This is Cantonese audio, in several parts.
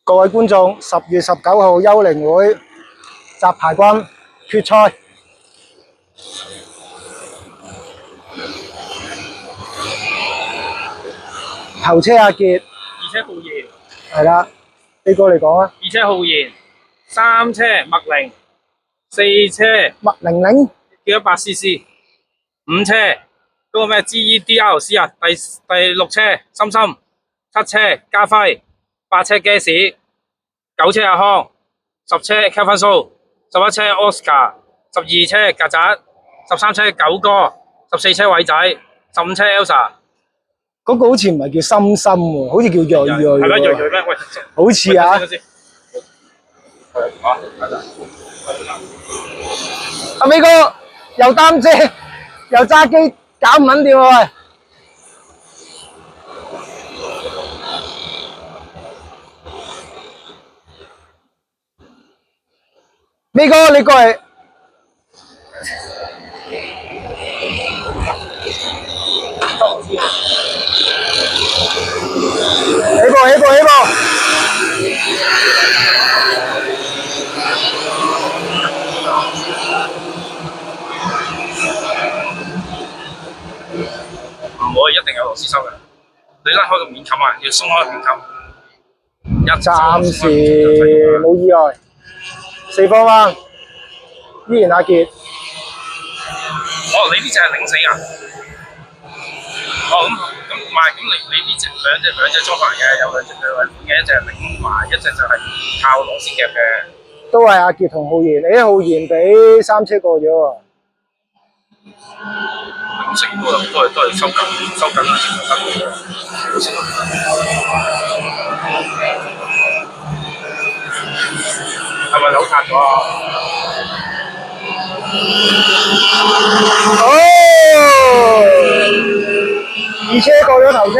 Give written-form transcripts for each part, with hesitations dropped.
各位觀眾，10月19號幽靈會雜牌軍決賽，頭車阿傑，二車浩然，係啦，呢個嚟講啊，二車浩然，三車麥玲，四車麥玲玲，叫100 cc， 五車嗰個咩 GEDRC 啊，第六車深深，七車家輝，八車 Gas， 九車阿康，10車 Kelvin So， 11車 Oscar， 12車曱甴，13車九哥，14車偉仔，15車 Elsa。嗰個好似唔係叫深深喎，好似叫瑞瑞喎。係咩？瑞瑞咩？喂，好似啊。阿美哥又擔遮又揸機，搞唔撚掂喎喂！美哥你過嚟。起步！唔可以一定有螺絲收嘅，你拉開個面冚啊，要鬆開個面冚。暫時冇意外，4方彎，依然阿傑。哦，你呢隻係領死啊？哦，咁唔係，咁你呢隻兩隻裝法嘅，有兩款嘅，一隻係領埋，一隻就係靠螺絲夾嘅。都係阿傑同浩然，你浩然俾3車過咗喎。咁成個都係收緊啦，全部收緊嘅。係咪扭塌咗啊？哦！2車過咗頭車。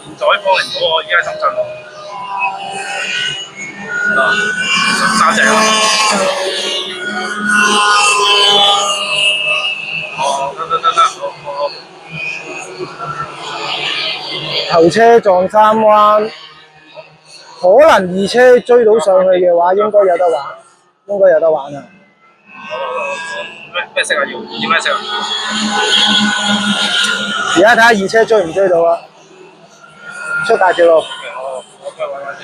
現在幫唔到我，依家喺深圳喎。13隻啦。哦，得，好。頭車撞3彎，可能2車追到上去嘅話，應該有得玩啊！咩色啊？要咩色啊？而家睇下2車追唔追到啊！出大條路。我幫佢揾先。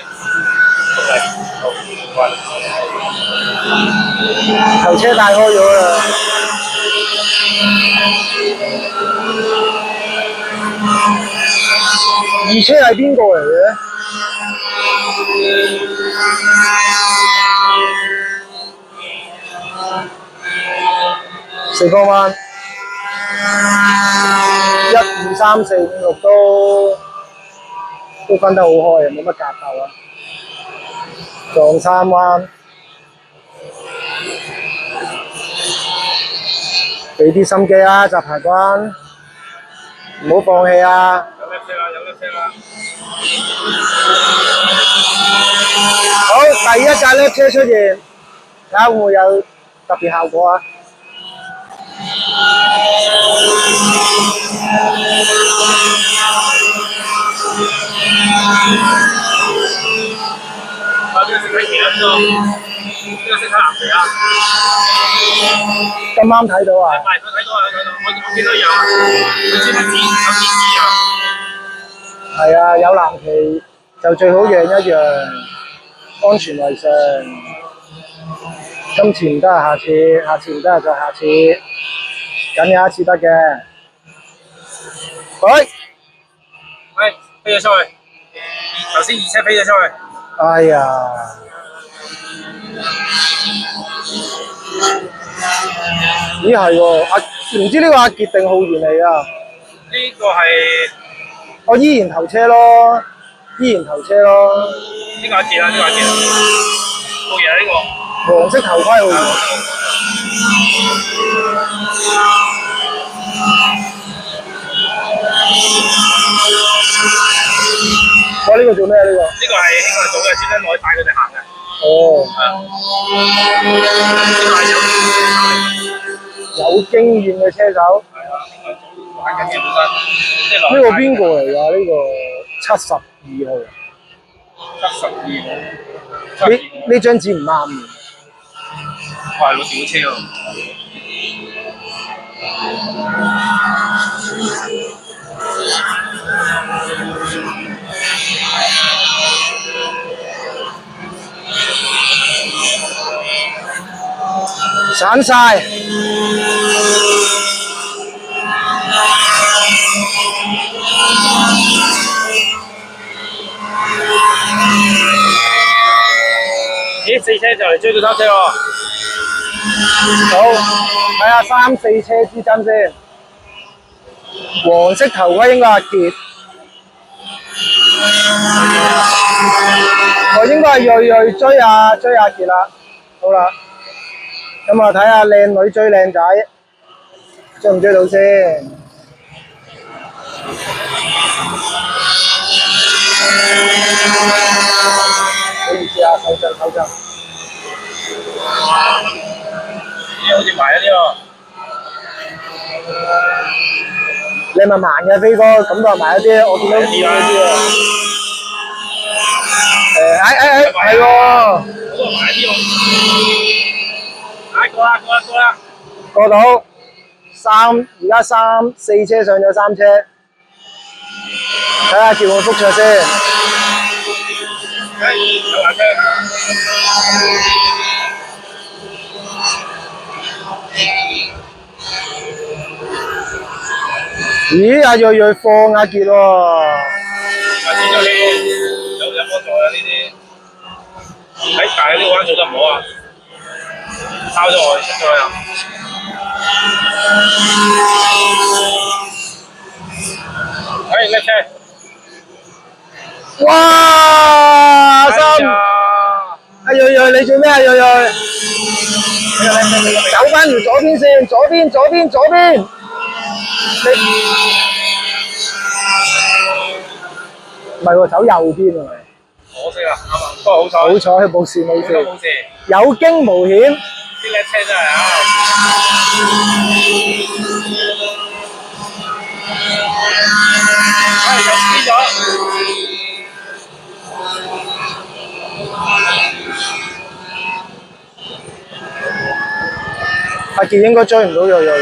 頭車帶開咗啦。2車係邊個嚟嘅？4方彎，1、2、3、4、5、6都分得好開啊，冇乜夾鬥啊。撞3彎，俾啲心機啊，雜牌軍，唔好放棄啊！有叻車啦！好，第一架叻車出現，睇下會唔會有特別效果啊！呢個色睇旗啊，呢個色睇藍旗啊！咁啱睇到啊！係，佢睇到，我見到有，佢知乜字有字啊！係啊，有藍旗就最好讓一讓，安全為上。今次唔得啊，下次唔得啊，再下次，梗有一次得嘅。喂，飛咗出去，頭先2車飛咗出去。哎呀！咦係喎，唔知呢個阿傑定浩然嚟啊？呢個係我依然頭車咯。呢個阿傑啦，浩然呢個黃色頭盔浩然。哇！呢個做咩啊？呢個係應該係做嘅，專登攞去帶佢哋行嘅。哦。呢個係有有經驗嘅車手。係啊，應該早玩緊嘅本身，即係落呢個邊個嚟㗎？呢個72號。72號，呢張紙唔啱嘅。係攞小車喎。散晒。咦，4車就嚟追到3車喎。好，睇下3、4車之爭先。黃色頭盔應該阿傑，我應該係瑞瑞追阿傑啦。好啦，咁啊睇下靚女追靚仔，追唔追到先？唔好意思啊，手震。好似埋咗啲喎。你咪盲嘅飛哥，咁就埋一啲，我見到啲啊。係喎。嗰度埋啲喎。過啦。過到而家4車上咗3車，睇下叫我覆卓先。有架車。咦，阿瑞放阿傑喎。有幫助啊！呢啲喺大呢個彎做得唔好啊，抄咗我出咗去啊！叻車！哇！阿瑞，你做咩啊？瑞，走翻條左邊線，左邊。唔係喎，走右邊喎。可惜啦，啱啊，不過好彩。好彩，冇事。冇事。有驚無險。啲叻車真係啊！又輸咗。阿傑應該追唔到瑞。應該追唔到啦，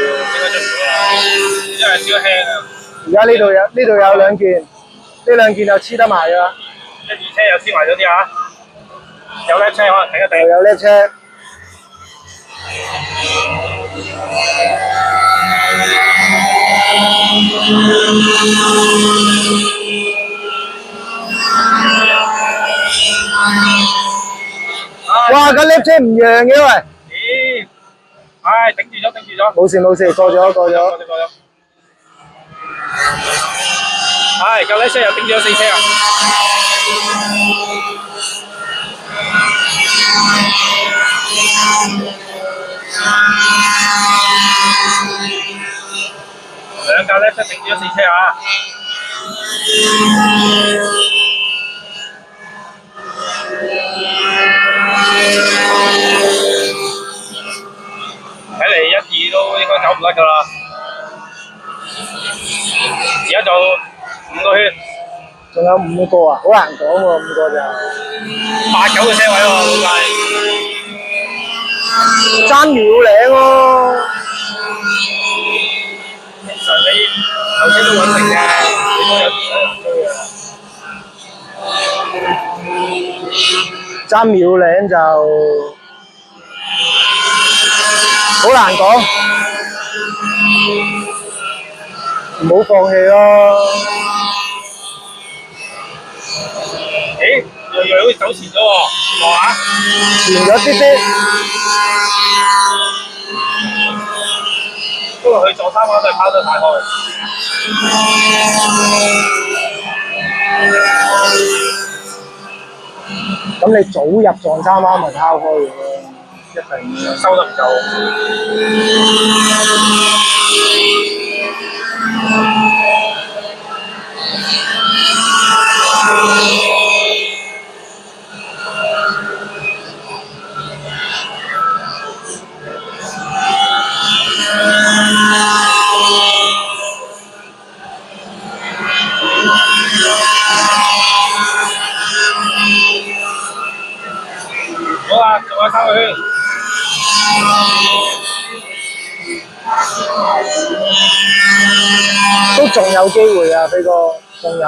因為小輕啊。而家呢度有2件，呢2件就黐得埋㗎啦。一二車又黐埋咗啲啊！有叻車可能頂一頂。有叻車。哇！架叻車唔讓嘅喂。咦？唉，頂住咗。冇事，過咗。唉，架叻車又頂住咗4車啊！2架叻車頂住咗4車啊！睇嚟1、2都應該走唔甩㗎啦。而家就5個圈。仲有5個啊，好難講喎，5個就。8、9個車位喎，老細。爭秒零喎。其實你頭先都穩定嘅，你都有追嘅。爭秒零就好難講，唔好放棄咯。咦，瑞好似走前咗喎，望下。前咗啲。不過佢撞3彎都係拋得太開。咁你早入撞3彎咪拋開嘅咯，一定收得唔夠。仲有機會啊，飛哥，仲有。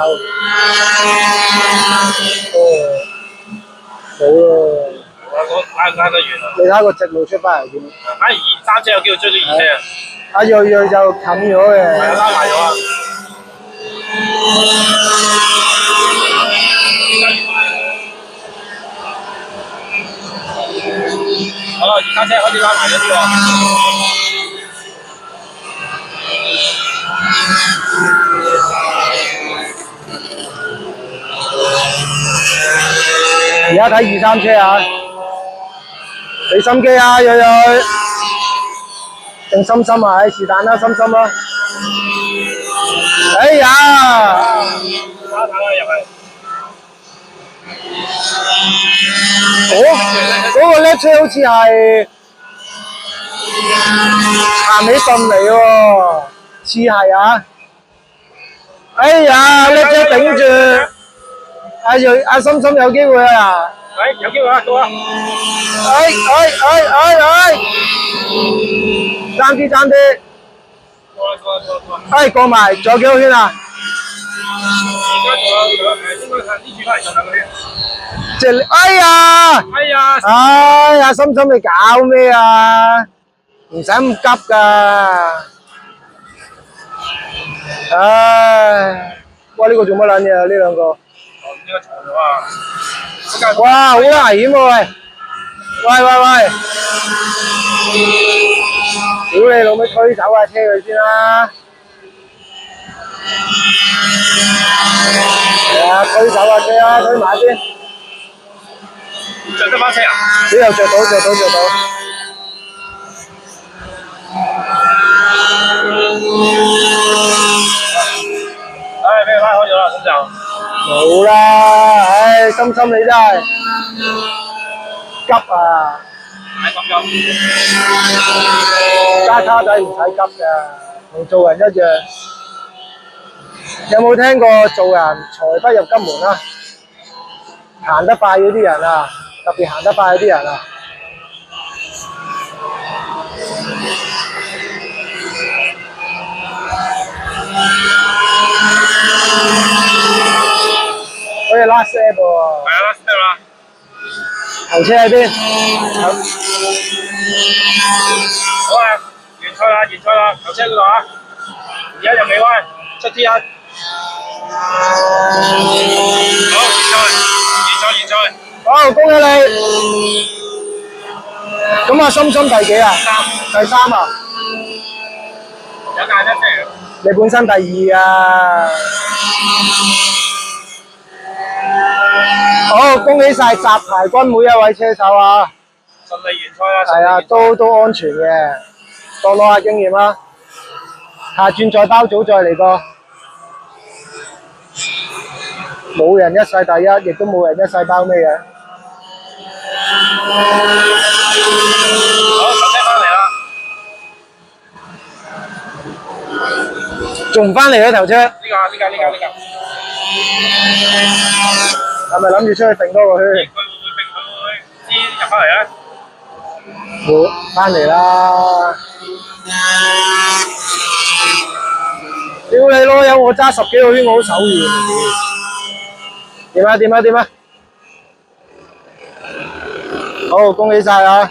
哦，冇咯。拉得遠啦。你睇個直路出翻嚟點？反而三車有機會追到二車啊！阿睿睿就冚咗嘅。係啊，拉埋咗啊！好啦，二三車開始拉埋咗啲喎。而家睇二三車啊，俾心機啊，睿睿，定心心啊，唉，是但啦，心心啦。哎呀！打啦入去。嗰個叻車好似係鹹美頓嚟喎，似係啊！哎呀，叻車頂住，阿心心有機會啊！有機會啊，到啊！爭啲，過過埋，仲有幾個圈啊？而家仲有應該係呢轉翻嚟仲有個圈。哎呀，心心你搞咩啊？唔使咁急噶。唉，哇！呢個做乜撚嘢啊？呢兩個。呢個長咗啊！哇，好危險喎！喂！屌你老味，推走架車佢先啦！係啊，推走架車啦，推埋先。着得翻車啊！你又着到。唉，俾佢拉開咗啦，咁就。冇啦，唉，心心你真係急啊！係咁樣。揸卡仔唔使急㗎，同做人一樣。有冇聽過做人財不入急門啊？行得快嗰啲人啊，特別行得快嗰啲人啊。好似 last step 喎。係啊，last step 啦。頭車喺邊？好啊，完賽啦，頭車嗰度啊！而家入尾彎，出 T1。好，完賽。好，恭喜你！咁啊，心心第幾啊？第三啊？有大一車。你本身第二啊？好，恭喜晒集牌軍每一位車手啊！順利完賽啦！係啊，都安全嘅，多攞下經驗啦。下轉再包組再嚟過。冇人一世第一，亦都冇人一世包尾嘅。好，頭車翻嚟啦！仲唔翻嚟啊頭車？呢架。係咪諗住出去揈多個圈？佢會知入翻嚟啊！會翻嚟啦！屌你老友，我揸10幾個圈，我好手軟。點啊？好，恭喜晒啊！